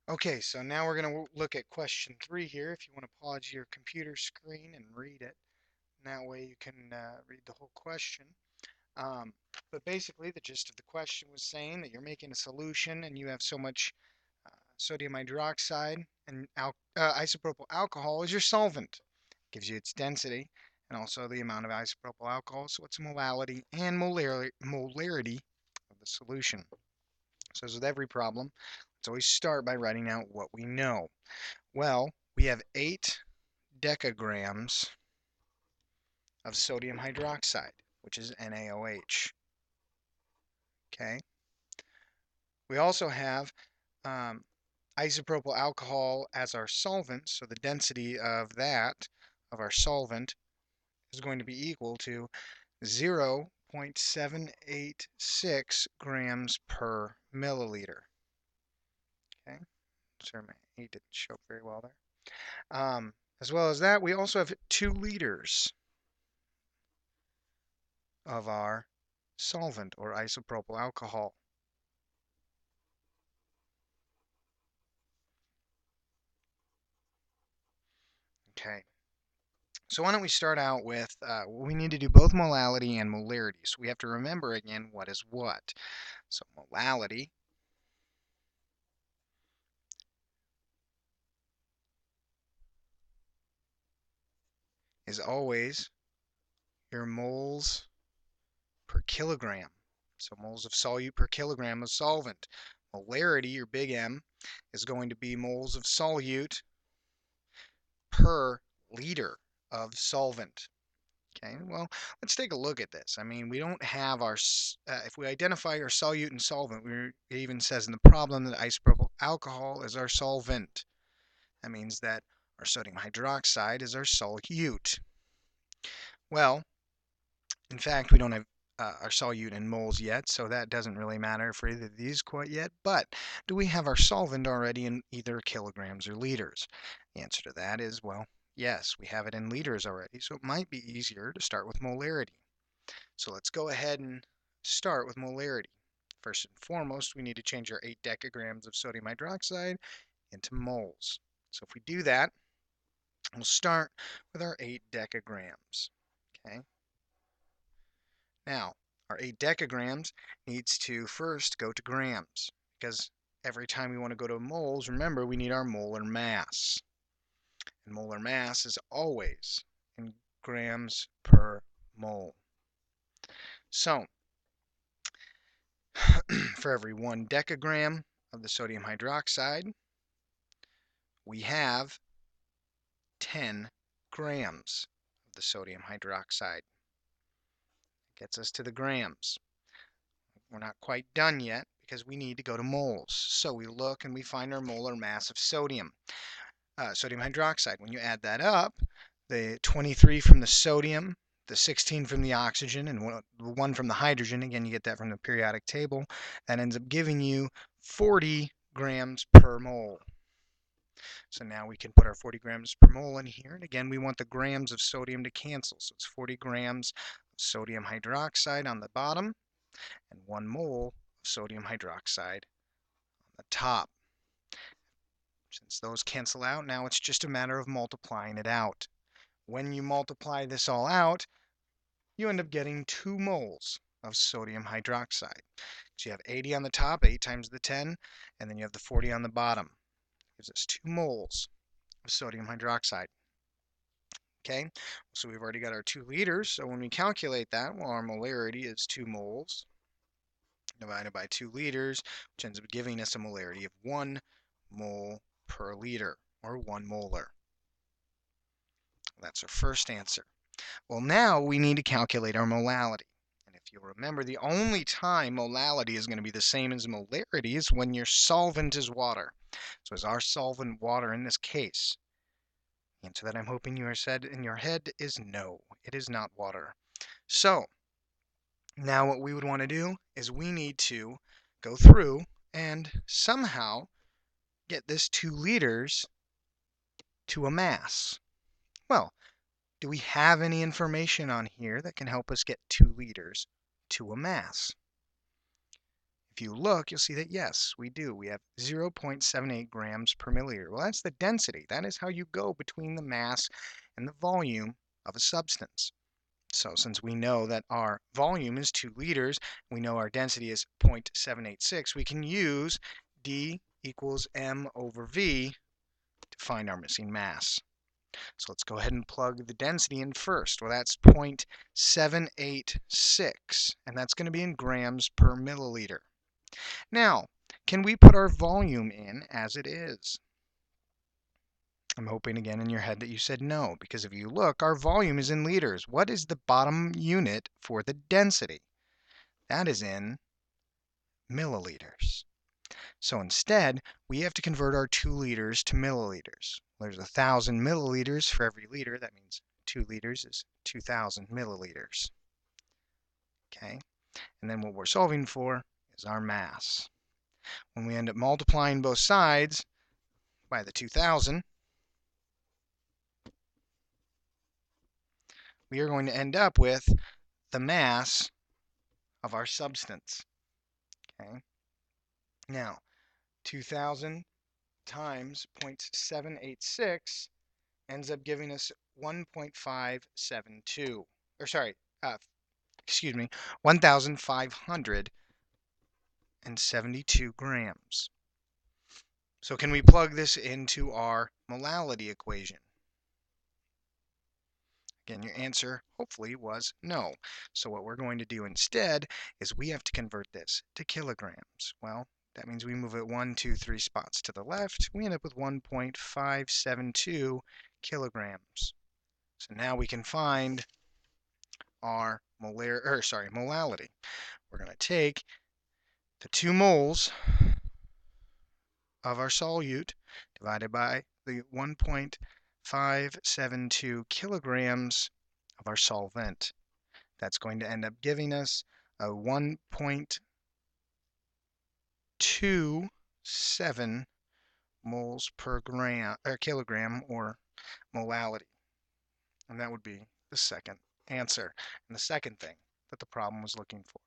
Okay, so now we're going to look at question 3 here. If you want to pause your computer screen and read it, and that way you can read the whole question. Um, but basically, the gist of the question was saying that you're making a solution and you have so much sodium hydroxide and isopropyl alcohol as your solvent. Gives you its density and also the amount of isopropyl alcohol, so its molality and molarity of the solution. So as with every problem, let's always start by writing out what we know. Well, we have 8 decagrams of sodium hydroxide, which is NaOH. Okay. We also have um, isopropyl alcohol as our solvent, so the density of that, of our solvent, is going to be equal to 0.786 grams per milliliter. Okay, sorry, my 8 didn't show up very well there. As well as that, we also have 2 liters of our solvent or isopropyl alcohol. Okay, so why don't we start out with, we need to do both molality and molarity. So we have to remember again what is what. So molality is always your moles per kilogram. So moles of solute per kilogram of solvent. Molarity, your big M, is going to be moles of solute per liter of solvent. Okay, well, let's take a look at this. I mean, we don't have our, if we identify our solute and solvent, it even says in the problem that isopropyl alcohol is our solvent. That means that our sodium hydroxide is our solute. Well, in fact, we don't have our solute in moles yet, so that doesn't really matter for either of these quite yet. But do we have our solvent already in either kilograms or liters? The answer to that is, well, yes, we have it in liters already, so it might be easier to start with molarity. So let's go ahead and start with molarity. First and foremost, we need to change our 8 decagrams of sodium hydroxide into moles. So if we do that, we'll start with our 8 decagrams. Okay. Now, our 8 decagrams needs to first go to grams, because every time we want to go to moles, remember we need our molar mass. And molar mass is always in grams per mole. So, for every 1 decagram of the sodium hydroxide, we have 10 grams of the sodium hydroxide. Gets us to the grams. We're not quite done yet because we need to go to moles. So we look and we find our molar mass of sodium hydroxide. When you add that up, the 23 from the sodium, the 16 from the oxygen, and the 1 from the hydrogen, again, you get that from the periodic table, that ends up giving you 40 grams per mole. So now we can put our 40 grams per mole in here. And again, we want the grams of sodium to cancel. So it's 40 grams of sodium hydroxide on the bottom and 1 mole of sodium hydroxide on the top. Since those cancel out, now it's just a matter of multiplying it out. When you multiply this all out, you end up getting 2 moles of sodium hydroxide. So you have 80 on the top, 8 times the 10, and then you have the 40 on the bottom. Gives us 2 moles of sodium hydroxide. Okay, so we've already got our 2 liters, so when we calculate that, well, our molarity is 2 moles divided by 2 liters, which ends up giving us a molarity of 1 mole per liter, or 1 molar. That's our first answer. Well, now we need to calculate our molality. And if you'll remember, the only time molality is going to be the same as molarity is when your solvent is water. So is our solvent water in this case? The answer that I'm hoping you are said in your head is no, it is not water. So now what we would want to do is we need to go through and somehow get this 2 liters to a mass. Well, do we have any information on here that can help us get 2 liters to a mass? If you look, you'll see that yes, we do. We have 0.78 grams per milliliter. Well, that's the density. That is how you go between the mass and the volume of a substance. So since we know that our volume is 2 liters, we know our density is 0.786, we can use D equals M over V to find our missing mass. So let's go ahead and plug the density in first. Well, that's 0.786, and that's going to be in grams per milliliter. Now, can we put our volume in as it is? I'm hoping again in your head that you said no, because if you look, our volume is in liters. What is the bottom unit for the density? That is in milliliters. So instead, we have to convert our 2 liters to milliliters. There's 1,000 milliliters for every liter. That means 2 liters is 2,000 milliliters. Okay, and then what we're solving for is our mass. When we end up multiplying both sides by the 2,000, we are going to end up with the mass of our substance. Okay, now 2,000 times 0.786 ends up giving us 1.572, or sorry, excuse me, 1,572 grams. So can we plug this into our molality equation? Again, your answer hopefully was no. So what we're going to do instead is we have to convert this to kilograms. Well, that means we move it 1, 2, 3 spots to the left. We end up with 1.572 kilograms. So now we can find our molality. We're going to take the 2 moles of our solute divided by the 1.572 kilograms of our solvent. That's going to end up giving us a 1.27 moles per kilogram, or molality. And that would be the second answer, and the second thing that the problem was looking for.